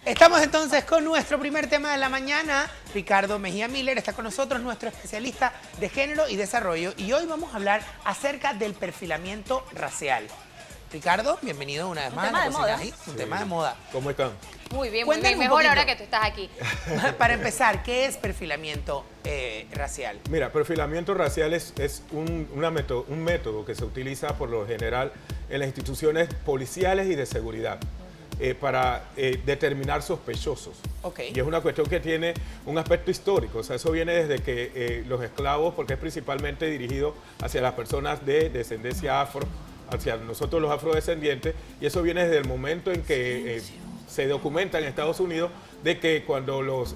Estamos entonces con nuestro primer tema de la mañana. Ricardo Mejía Miller está con nosotros, nuestro especialista de género y desarrollo. Y hoy vamos a hablar acerca del perfilamiento racial. Ricardo, bienvenido una vez más. Un tema de moda. Un tema de moda. ¿Cómo están? Muy bien, Cuéntanos un mejor poquito. ahora que tú estás aquí. Para empezar, ¿qué es perfilamiento racial? Mira, perfilamiento racial es un método que se utiliza por lo general en las instituciones policiales y de seguridad para determinar sospechosos. Okay. Y es una cuestión que tiene un aspecto histórico, o sea, eso viene desde que los esclavos, porque es principalmente dirigido hacia las personas de descendencia afro, hacia nosotros los afrodescendientes, y eso viene desde el momento en que se documenta en Estados Unidos de que cuando los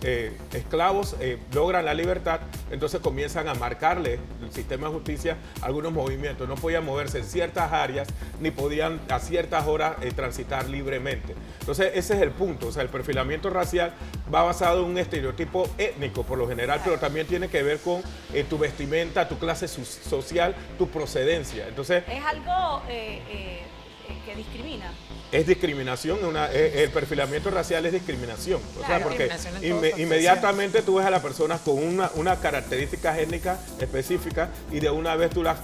esclavos logran la libertad, entonces comienzan a marcarle el sistema de justicia algunos movimientos. No podían moverse en ciertas áreas ni podían a ciertas horas transitar libremente. Entonces ese es el punto, o sea, el perfilamiento racial va basado en un estereotipo étnico por lo general, pero también tiene que ver con tu vestimenta, tu clase social, tu procedencia. Entonces Es algo que discrimina. es discriminación, el perfilamiento racial es discriminación. O sea, Claro, porque discriminación en todos los inmediatamente tú ves a la persona con una característica étnica específica y de una vez tú la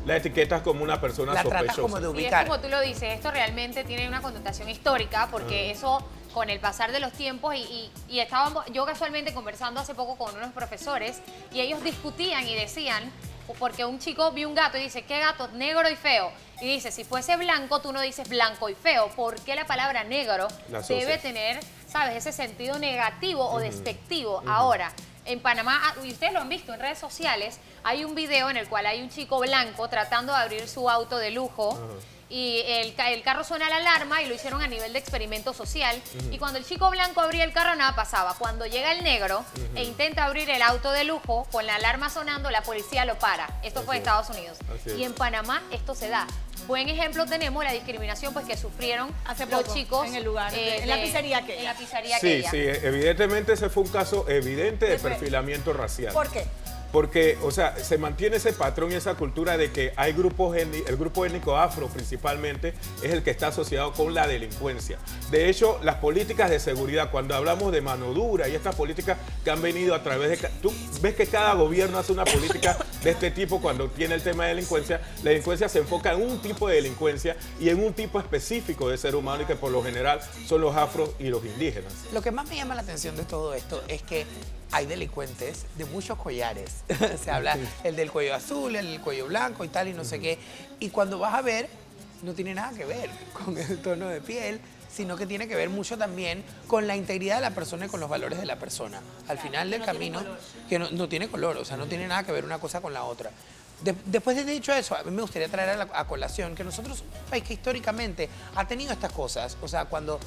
etiquetas como una persona La sospechosa. tratas como de Y es ubicar. como tú lo dices, esto realmente tiene una connotación histórica porque eso con el pasar de los tiempos y estábamos yo casualmente conversando hace poco con unos profesores y ellos discutían y decían, porque un chico vio un gato y dice, ¿qué gato? Negro y feo. Y dice, si fuese blanco, tú no dices blanco y feo. ¿Por qué la palabra negro debe tener, sabes, ese sentido negativo o despectivo? Ahora, en Panamá, y ustedes lo han visto en redes sociales, hay un video en el cual hay un chico blanco tratando de abrir su auto de lujo. Y el carro suena la alarma y lo hicieron a nivel de experimento social. Y cuando el chico blanco abría el carro, nada pasaba. Cuando llega el negro e intenta abrir el auto de lujo, con la alarma sonando, la policía lo para. Esto fue en Estados Unidos. Y en Panamá esto se da. Buen ejemplo tenemos la discriminación pues que sufrieron Hace los poco, chicos en el lugar, en la pizzería aquella. En la pizzería Sí, aquella. sí, evidentemente ese fue un caso evidente de perfilamiento racial. ¿Por qué? Porque, o sea, se mantiene ese patrón y esa cultura de que hay grupos, el grupo étnico afro principalmente, es el que está asociado con la delincuencia. De hecho, las políticas de seguridad, cuando hablamos de mano dura y estas políticas que han venido a través de... Tú ves que cada gobierno hace una política de este tipo cuando tiene el tema de delincuencia. La delincuencia se enfoca en un tipo de delincuencia y en un tipo específico de ser humano y que por lo general son los afros y los indígenas. Lo que más me llama la atención de todo esto es que hay delincuentes de muchos collares. Se habla el del cuello azul, el del cuello blanco y tal y no sé qué. Y cuando vas a ver, no tiene nada que ver con el tono de piel, sino que tiene que ver mucho también con la integridad de la persona y con los valores de la persona. Al final del camino, que no tiene color, o sea, no tiene nada que ver una cosa con la otra. Después de dicho eso, a mí me gustaría traer a colación que nosotros somos un país que históricamente ha tenido estas cosas. O sea, cuando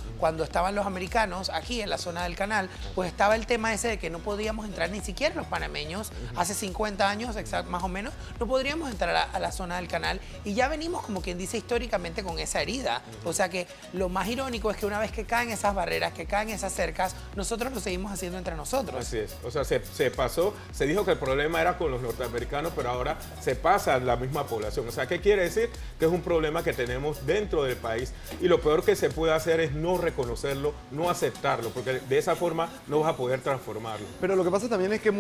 estaban los americanos aquí en la zona del canal, pues estaba el tema ese de que no podíamos entrar ni siquiera los panameños, hace 50 años más o menos, no podríamos entrar a la zona del canal y ya venimos como quien dice históricamente con esa herida. O sea que lo más irónico es que una vez que caen esas barreras, que caen esas cercas, nosotros lo seguimos haciendo entre nosotros. Así es, o sea, se dijo que el problema era con los norteamericanos, pero ahora se pasa a la misma población. O sea, ¿qué quiere decir? Que es un problema que tenemos dentro del país y lo peor que se puede hacer es no reconocerlo, no aceptarlo, porque de esa forma no vas a poder transformarlo. Pero lo que pasa también es que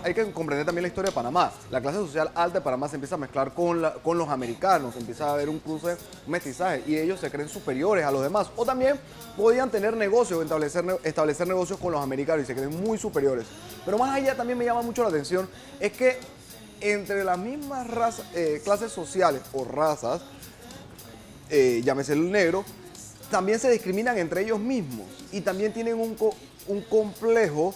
hay que comprender también la historia de Panamá. La clase social alta de Panamá se empieza a mezclar con los americanos, empieza a haber un cruce, un mestizaje, y ellos se creen superiores a los demás. O también podían tener negocios, establecer negocios con los americanos y se creen muy superiores. Pero más allá también me llama mucho la atención, es que entre las mismas clases sociales o razas, llámese el negro, también se discriminan entre ellos mismos y también tienen un complejo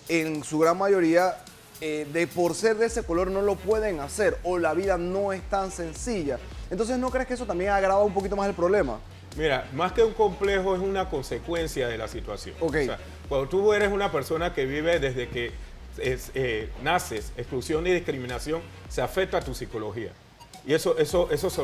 en su gran mayoría de por ser de ese color no lo pueden hacer o la vida no es tan sencilla. Entonces, ¿no crees que eso también agrava un poquito más el problema? Mira, más que un complejo es una consecuencia de la situación. Ok. O sea, cuando tú eres una persona que vive desde que naces, exclusión y discriminación, se afecta a tu psicología. Y eso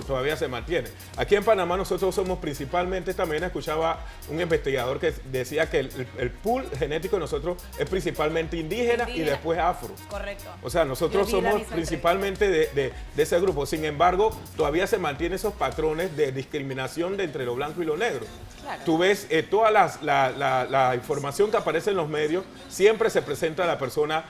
todavía se mantiene. Aquí en Panamá nosotros somos principalmente, también escuchaba un investigador que decía que el pool genético de nosotros es principalmente indígena y después afro. Correcto. O sea, nosotros somos principalmente de ese grupo. Sin embargo, todavía se mantienen esos patrones de discriminación entre lo blanco y lo negro. Claro. Tú ves toda la información que aparece en los medios, siempre se presenta a la persona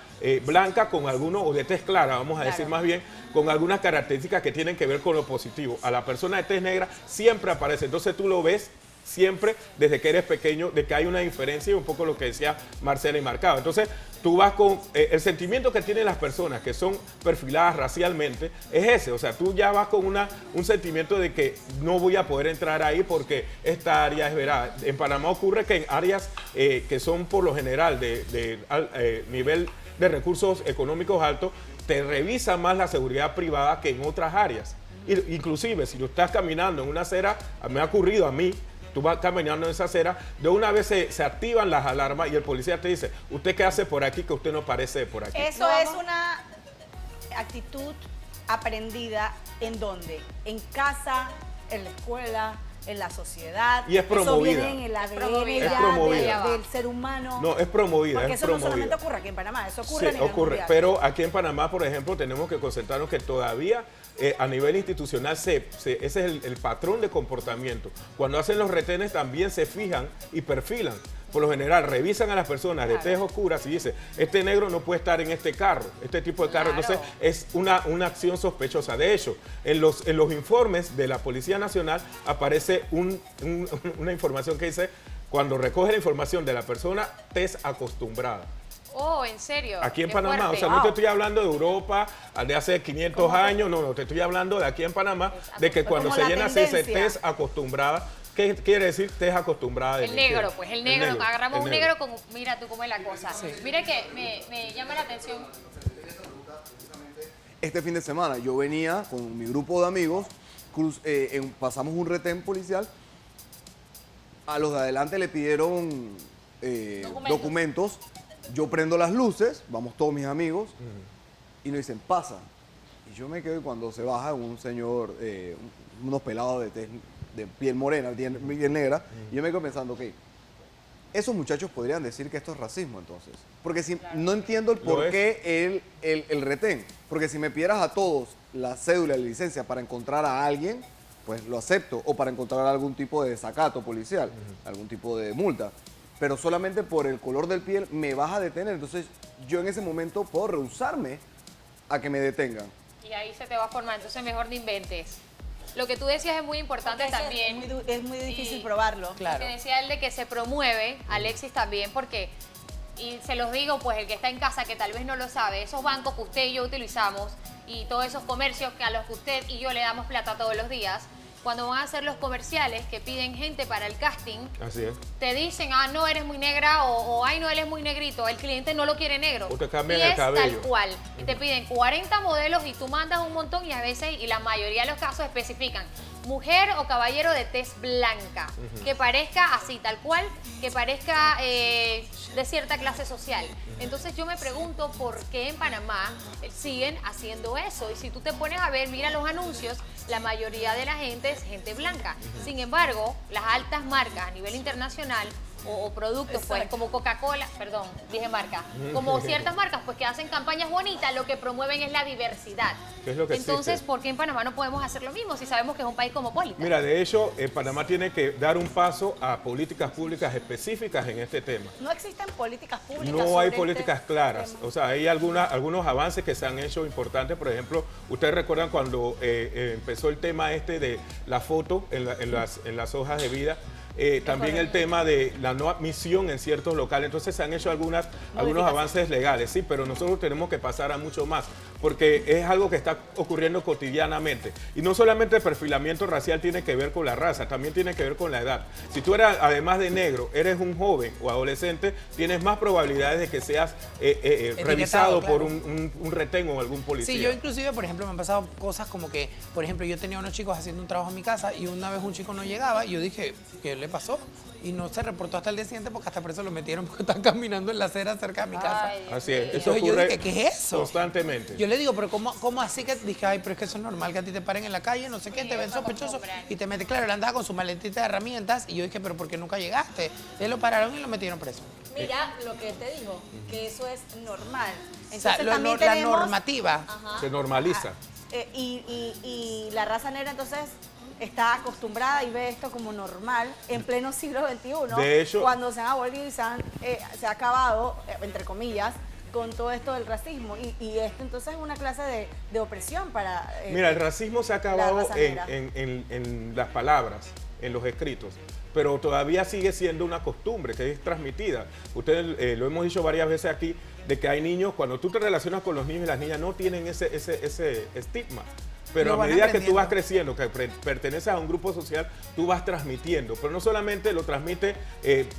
blanca con alguno, o de tez clara, vamos a decir más bien, con algunas características que tienen que ver con lo positivo. A la persona de tez negra siempre aparece. Entonces tú lo ves siempre desde que eres pequeño, de que hay una diferencia y un poco lo que decía Marcela y marcado. Entonces tú vas con el sentimiento que tienen las personas que son perfiladas racialmente, es ese. O sea, tú ya vas con un sentimiento de que no voy a poder entrar ahí porque esta área es verá. En Panamá ocurre que en áreas que son por lo general de nivel de recursos económicos altos, te revisa más la seguridad privada que en otras áreas. Inclusive, si tú estás caminando en una acera, me ha ocurrido a mí, tú vas caminando en esa acera, de una vez se activan las alarmas y el policía te dice, ¿usted qué hace por aquí que usted no parece por aquí? Eso es una actitud aprendida ¿en dónde? En casa, en la escuela, en la sociedad. Y es promovida. Eso viene en el ADN Es promovida. del ser humano. No, es promovida. Porque es eso promovida. no solamente ocurre aquí en Panamá, eso ocurre a Sí, nivel ocurre. mundial. Pero aquí en Panamá, por ejemplo, tenemos que concentrarnos que todavía a nivel institucional ese es el patrón de comportamiento. Cuando hacen los retenes también se fijan y perfilan. Por lo general, revisan a las personas de tez oscura y dicen, este negro no puede estar en este carro, este tipo de carro. Entonces, es una acción sospechosa. De hecho, en los informes de la Policía Nacional aparece una información que dice, cuando recoge la información de la persona, tez acostumbrada. Oh, ¿en serio? Aquí en Qué Panamá, fuerte. o sea, no te estoy hablando de Europa, de hace 500 años, no, te estoy hablando de aquí en Panamá, de que cuando se llena así, dice tez acostumbrada. ¿Qué quiere decir tez acostumbrada? El negro, pues, el negro. Agarramos un negro con, mira tú cómo es la cosa. Sí. Mira que me llama la atención. Este fin de semana yo venía con mi grupo de amigos, pasamos un retén policial, a los de adelante le pidieron documentos, yo prendo las luces, vamos todos mis amigos, y nos dicen, pasa. Y yo me quedo y cuando se baja un señor, unos pelados de piel morena, piel negra, y yo me quedo pensando, ok, esos muchachos podrían decir que esto es racismo entonces. Porque si no entiendo el por qué el retén. Porque si me pidieras a todos la cédula y la licencia para encontrar a alguien, pues lo acepto. O para encontrar algún tipo de desacato policial, algún tipo de multa. Pero solamente por el color del piel me vas a detener. Entonces yo en ese momento puedo rehusarme a que me detengan. Y ahí se te va a formar, entonces mejor no inventes. Lo que tú decías es muy importante también. Es muy difícil probarlo. Claro. Lo que decía él de que se promueve, Alexis también, porque, y se los digo, pues el que está en casa que tal vez no lo sabe, esos bancos que usted y yo utilizamos y todos esos comercios a los que usted y yo le damos plata todos los días, cuando van a hacer los comerciales que piden gente para el casting, Así es. te dicen, ah, no, eres muy negra o ay, no, él es muy negrito. El cliente no lo quiere negro. O te cambian y el es cabello. tal cual. Y te piden 40 modelos y tú mandas un montón y a veces, y la mayoría de los casos especifican, mujer o caballero de tez blanca, que parezca así, tal cual, que parezca de cierta clase social. Entonces yo me pregunto por qué en Panamá siguen haciendo eso. Y si tú te pones a ver, mira los anuncios, la mayoría de la gente es gente blanca. Sin embargo, las altas marcas a nivel internacional o productos pues como Coca-Cola, perdón, dije marca, como ciertas marcas pues que hacen campañas bonitas, lo que promueven es la diversidad. ¿Qué es lo que Entonces, existe? ¿por qué en Panamá no podemos hacer lo mismo si sabemos que es un país cosmopolita? Mira, de hecho, Panamá tiene que dar un paso a políticas públicas específicas en este tema. No existen políticas públicas. No sobre hay políticas claras. tema. O sea, hay algunos avances que se han hecho importantes. Por ejemplo, ustedes recuerdan cuando empezó el tema este de la foto en las hojas de vida. También el tema de la no admisión en ciertos locales. Entonces se han hecho algunos avances legales, sí, pero nosotros tenemos que pasar a mucho más, porque es algo que está ocurriendo cotidianamente. Y no solamente el perfilamiento racial tiene que ver con la raza, también tiene que ver con la edad. Si tú eres, además de negro, eres un joven o adolescente, tienes más probabilidades de que seas revisado claro. por un retén o algún policía. Sí, yo inclusive, por ejemplo, me han pasado cosas como que, por ejemplo, yo tenía unos chicos haciendo un trabajo en mi casa y una vez un chico no llegaba y yo dije, ¿qué le pasó. Y no se reportó hasta el día siguiente porque hasta preso lo metieron porque están caminando en la acera cerca de mi casa. Ay, Dios Así es, mío. eso Entonces yo ocurre dije, ¿qué es eso? constantemente. Yo le digo, pero ¿cómo así que? Dije, ay, pero es que eso es normal que a ti te paren en la calle, no sé qué, Sí, te ven eso sospechoso acostumbran. y te meten. Claro, él andaba con su maletita de herramientas y yo dije, pero ¿por qué nunca llegaste? Él lo pararon y lo metieron preso. Mira lo que te dijo, que eso es normal. O sea, Entonces la también tenemos... normativa. Ajá. Se normaliza. Y la raza negra entonces está acostumbrada y ve esto como normal en pleno siglo XXI, De hecho- cuando se han abolido y se ha acabado, entre comillas, con todo esto del racismo. Y esto entonces es una clase de opresión para... Mira, el racismo se ha acabado raza negra. en las palabras, en los escritos, pero todavía sigue siendo una costumbre que es transmitida. Ustedes lo hemos dicho varias veces aquí, de que hay niños, cuando tú te relacionas con los niños y las niñas, no tienen ese estigma. Pero Lo a van medida que tú vas aprendiendo. creciendo, que perteneces a un grupo social, tú vas transmitiendo. Pero no solamente lo transmiten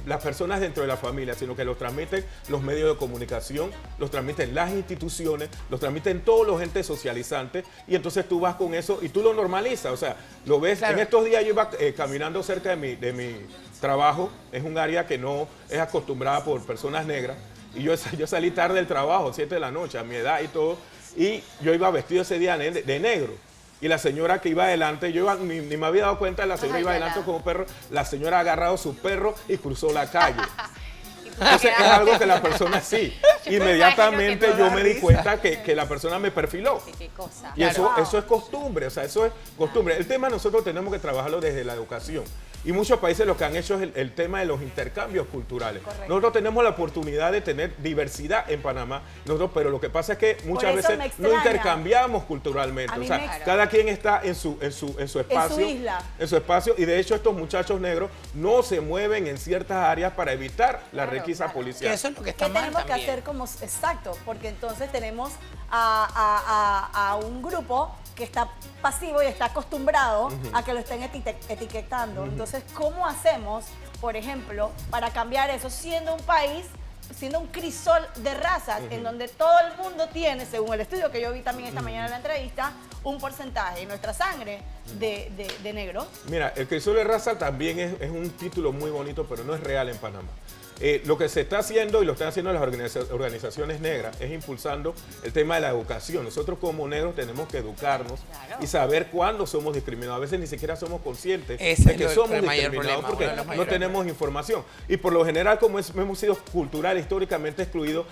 las personas dentro de la familia, sino que lo transmiten los medios de comunicación, los transmiten las instituciones, los transmiten todos los entes socializantes. Y entonces tú vas con eso y tú lo normalizas. O sea, lo ves. Claro. En estos días yo iba caminando cerca de mi trabajo. Es un área que no es acostumbrada por personas negras. Y yo salí tarde del trabajo, 7 de la noche, a mi edad y todo. Y yo iba vestido ese día de negro. Y la señora que iba adelante, ni me había dado cuenta, la señora Ay, iba ya adelante la- con un perro. La señora ha agarrado su perro y cruzó la calle. Y tú Entonces es quedaste- algo que la persona sí. Yo me Inmediatamente imagino que yo no me da di risa. cuenta que la persona me perfiló. Sí, qué cosa. Y eso es costumbre, o sea, eso es costumbre. El tema nosotros tenemos que trabajarlo desde la educación. Y muchos países lo que han hecho es el tema de los intercambios culturales. Correcto. Nosotros tenemos la oportunidad de tener diversidad en Panamá, pero lo que pasa es que muchas eso me veces no extraña. intercambiamos culturalmente. A mí O sea, me extraña. cada quien está en su espacio. isla. En su espacio. Y de hecho estos muchachos negros no se mueven en ciertas áreas para evitar la Claro, requisa claro. policial. Que eso es lo que ¿Qué está mal tenemos que también. hacer como exacto? Porque entonces tenemos a un grupo que está pasivo y está acostumbrado a que lo estén etiquetando. Entonces, ¿cómo hacemos, por ejemplo, para cambiar eso siendo un país, siendo un crisol de razas, en donde todo el mundo tiene, según el estudio que yo vi también esta mañana en la entrevista, un porcentaje en nuestra sangre de negro? Mira, el crisol de raza también es un título muy bonito, pero no es real en Panamá. Lo que se está haciendo y lo están haciendo las organizaciones negras es impulsando el tema de la educación. Nosotros como negros tenemos que educarnos Claro. y saber cuándo somos discriminados. A veces ni siquiera somos conscientes Ese de es que el somos mayor discriminados problema, porque uno de los no mayores tenemos información. Y por lo general, como hemos sido cultural, históricamente excluidos,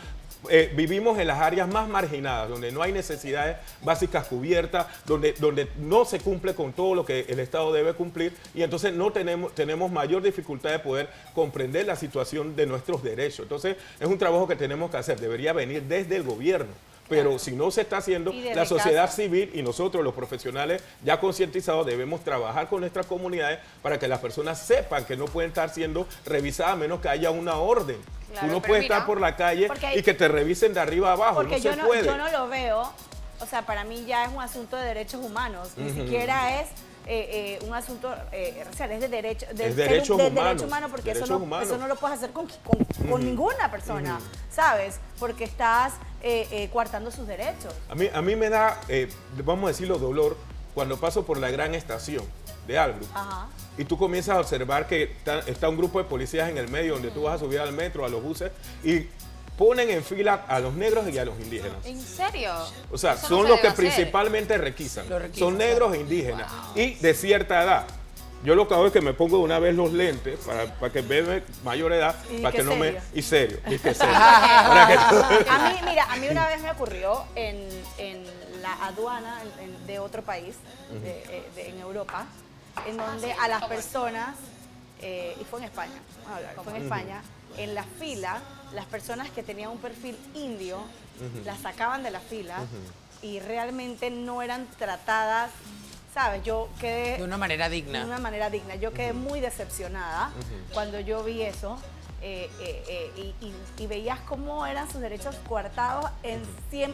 vivimos en las áreas más marginadas, donde no hay necesidades básicas cubiertas, donde no se cumple con todo lo que el Estado debe cumplir y entonces no tenemos mayor dificultad de poder comprender la situación de nuestros derechos. Entonces es un trabajo que tenemos que hacer, debería venir desde el gobierno. Pero si no se está haciendo, Y desde la sociedad casa. civil y nosotros los profesionales ya concientizados debemos trabajar con nuestras comunidades para que las personas sepan que no pueden estar siendo revisadas a menos que haya una orden. Claro, Tú no pero puedes mira, estar por la calle porque hay- y que te revisen de arriba a abajo, Porque no se yo puede. no lo veo, o sea, para mí ya es un asunto de derechos humanos, ni siquiera es un asunto racial, es de derecho, Es derechos de humanos, derecho humano, porque derechos humanos. eso no lo puedes hacer con ninguna persona, ¿sabes? Porque estás coartando sus derechos. A mí me da, vamos a decirlo, dolor cuando paso por la gran estación de Albrook Ajá. y tú comienzas a observar que está un grupo de policías en el medio donde tú vas a subir al metro, a los buses y ponen en fila a los negros y a los indígenas. ¿En serio? O sea, Eso no son se los que debe hacer. principalmente requisan. Lo requisan, Son negros e indígenas y de cierta edad. Yo lo que hago es que me pongo de una vez los lentes para que vean mayor edad, Y para que que no serio. y serio, y que serio. Para que- A mí, mira, a mí una vez me ocurrió en la aduana de otro país, en Europa, en donde a las personas, y fue en España, vamos a hablar, fue en España, en la fila, las personas que tenían un perfil indio, las sacaban de la fila y realmente no eran tratadas, ¿sabes? Yo quedé... De una manera digna. De una manera digna. Yo quedé muy decepcionada cuando yo vi eso y veías cómo eran sus derechos coartados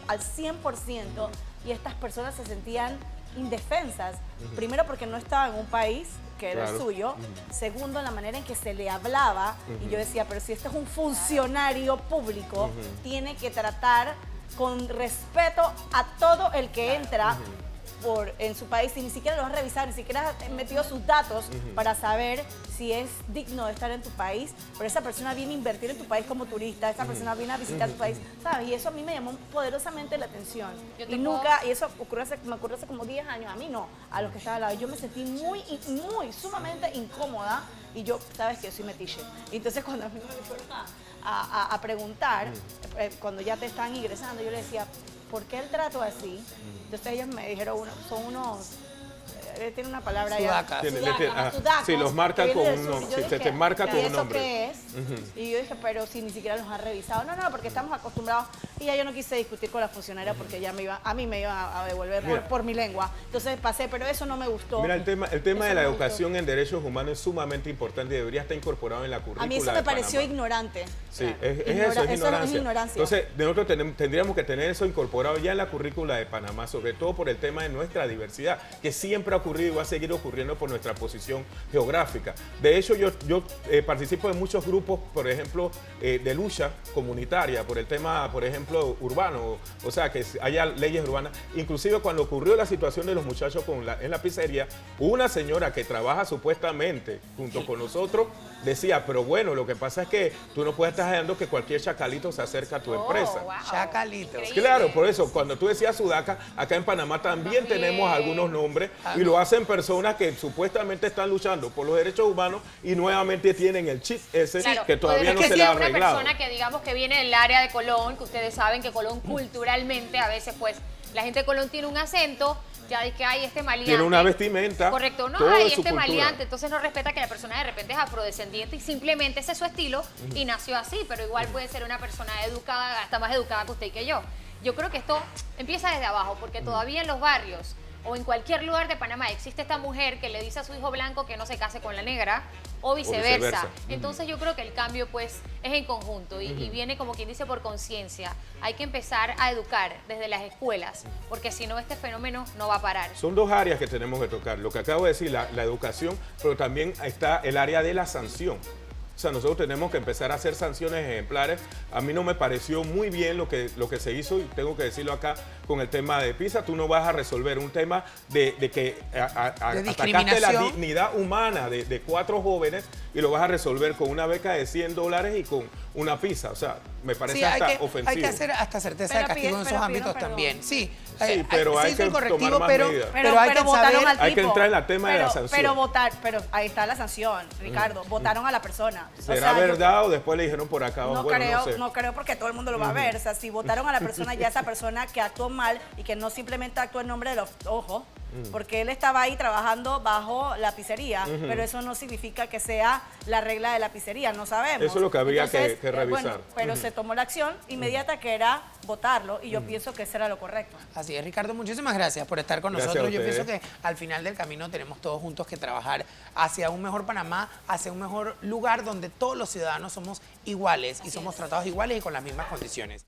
al 100% y estas personas se sentían indefensas. Primero porque no estaban en un país que era el Claro. suyo. Segundo, en la manera en que se le hablaba. Y yo decía, pero si este es un funcionario público, tiene que tratar con respeto a todo el que entra. en su país y ni siquiera los has revisado, ni siquiera has metido sus datos para saber si es digno de estar en tu país, pero esa persona viene a invertir en tu país como turista, esa persona viene a visitar tu país, ¿sabes? Y eso a mí me llamó poderosamente la atención. Y eso me ocurrió hace como 10 años, a mí no, a los que estaban al lado. Yo me sentí muy, sumamente incómoda y yo, ¿sabes que yo soy metiche? Y entonces cuando a mí me fueron a preguntar, cuando ya te están ingresando, yo le decía, ¿por qué el trato así? Entonces ellos me dijeron, son unos... tiene una palabra Sudacas. sudacos. Sí, los marcan con un nombre. nombre. Se te marca con un ¿Eso nombre. qué es? Y yo dije, pero si ni siquiera los han revisado. No, porque estamos acostumbrados. Y ya yo no quise discutir con la funcionaria porque ya a mí me iba a devolver por mi lengua. Entonces pasé, pero eso no me gustó. Mira, el tema de la educación en derechos humanos es sumamente importante y debería estar incorporado en la currícula. A mí eso me pareció ignorante. Sí, Claro. eso es ignorancia. ignorancia. Entonces, nosotros tendríamos que tener eso incorporado ya en la currícula de Panamá, sobre todo por el tema de nuestra diversidad, que siempre ha ocurrido y va a seguir ocurriendo por nuestra posición geográfica. De hecho, yo participo en muchos grupos, por ejemplo, de lucha comunitaria, por el tema, por ejemplo, urbano, o sea, que haya leyes urbanas. Inclusive cuando ocurrió la situación de los muchachos en la pizzería, una señora que trabaja supuestamente junto con nosotros decía, pero bueno, lo que pasa es que tú no puedes estar dejando que cualquier chacalito se acerque a tu empresa. Wow. Chacalito. Increíble. Claro, por eso, cuando tú decías Sudaca, acá en Panamá también tenemos algunos nombres y lo hacen personas que supuestamente están luchando por los derechos humanos y nuevamente tienen el chip ese Claro, que todavía no podría se le ha ser una arreglado. persona que digamos que viene del área de Colón, que ustedes saben que Colón culturalmente a veces pues la gente de Colón tiene un acento, ya de que hay este maleante. Tiene una vestimenta. Correcto, no todo hay de su este cultura. maleante, entonces no respeta que la persona de repente es afrodescendiente y simplemente ese es su estilo y nació así, pero igual puede ser una persona educada, hasta más educada que usted y que yo. Yo creo que esto empieza desde abajo, porque todavía en los barrios o en cualquier lugar de Panamá existe esta mujer que le dice a su hijo blanco que no se case con la negra o viceversa. viceversa. Entonces yo creo que el cambio pues es en conjunto y viene como quien dice por conciencia. Hay que empezar a educar desde las escuelas, porque si no este fenómeno no va a parar. Son dos áreas que tenemos que tocar. Lo que acabo de decir, la educación, pero también está el área de la sanción. O sea, nosotros tenemos que empezar a hacer sanciones ejemplares. A mí no me pareció muy bien lo que se hizo, y tengo que decirlo acá, con el tema de PISA. Tú no vas a resolver un tema de que atacaste la dignidad humana de 4 jóvenes y lo vas a resolver con una beca de $100 y con una PISA. O sea, me parece Sí, ofensivo. hay que hacer hasta certeza Pero de castigo en esos ámbitos perdón. también. Sí, Sí, pero hay se hizo el que correctivo, tomar más pero, medidas. pero hay que votaron saber... al Hay que tipo. entrar en el tema de la sanción. Pero ahí está la sanción, Ricardo. Votaron a la persona. ¿Será verdad o después le dijeron por acá? No, Bueno, creo, no sé. no creo porque todo el mundo lo va a ver. O sea, si votaron a la persona, ya esa persona que actuó mal y que no simplemente actuó en nombre de los ojos, porque él estaba ahí trabajando bajo la pizzería, pero eso no significa que sea la regla de la pizzería, no sabemos. Eso es lo que habría que revisar. Bueno, pero se tomó la acción inmediata que era votarlo y yo pienso que ese era lo correcto. Así es, Ricardo, muchísimas gracias por estar con Gracias nosotros. a Yo pienso ustedes. que al final del camino tenemos todos juntos que trabajar hacia un mejor Panamá, hacia un mejor lugar donde todos los ciudadanos somos iguales y somos tratados iguales y con las mismas condiciones.